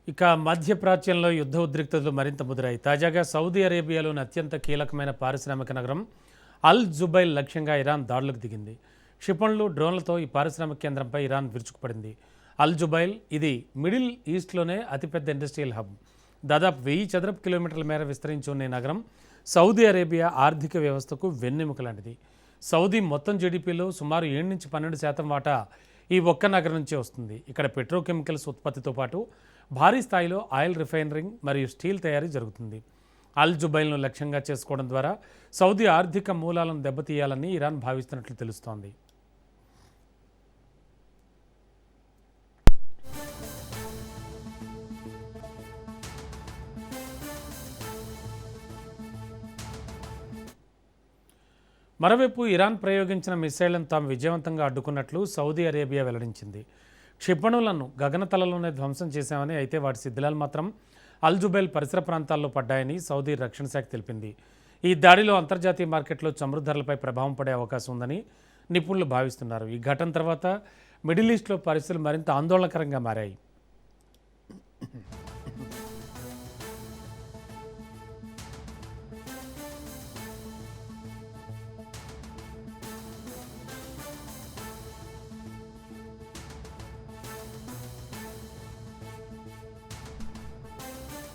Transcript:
ఇక మధ్యప్రాచ్యంలో యుద్ధ ఉద్రిక్తతలు మరింత ముదిరాయి. తాజాగా సౌదీ అరేబియాలోని అత్యంత కీలకమైన పారిశ్రామిక నగరం అల్ జుబైల్ లక్ష్యంగా ఇరాన్ దాడులకు దిగింది. క్షిపణులు, డ్రోన్లతో ఈ పారిశ్రామిక కేంద్రంపై ఇరాన్ విరుచుకుపడింది. అల్ జుబైల్ ఇది మిడిల్ ఈస్ట్లోనే అతిపెద్ద ఇండస్ట్రియల్ హబ్. దాదాపు 1000 చదరపు కిలోమీటర్ల మేర విస్తరించి ఉన్న ఈ నగరం సౌదీ అరేబియా ఆర్థిక వ్యవస్థకు వెన్నెముక లాంటిది. సౌదీ మొత్తం జీడిపిలో సుమారు 7-12% వాటా ఈ ఒక్క నగరం నుంచే వస్తుంది. ఇక్కడ పెట్రోకెమికల్స్ ఉత్పత్తితో పాటు భారీ స్థాయిలో ఆయిల్ రిఫైనరింగ్ మరియు స్టీల్ తయారీ జరుగుతుంది. అల్ జుబైల్ను లక్ష్యంగా చేసుకోవడం ద్వారా సౌదీ ఆర్థిక మూలాలను దెబ్బతీయాలని ఇరాన్ భావిస్తున్నట్లు తెలుస్తోంది. మరోవైపు ఇరాన్ ప్రయోగించిన మిసైళ్లను తాము విజయవంతంగా అడ్డుకున్నట్లు సౌదీ అరేబియా వెల్లడించింది. క్షిపణులను గగనతలలోనే ధ్వంసం చేశామని, అయితే వాటి శిథిలాలు మాత్రం అల్ జుబైల్ పరిసర ప్రాంతాల్లో పడ్డాయని సౌదీ రక్షణ శాఖ తెలిపింది. ఈ దాడిలో అంతర్జాతీయ మార్కెట్లో చమురు ధరలపై ప్రభావం పడే అవకాశం ఉందని నిపుణులు భావిస్తున్నారు. ఈ ఘటన తర్వాత మిడిల్ ఈస్ట్లో పరిస్థితులు మరింత ఆందోళనకరంగా మారాయి.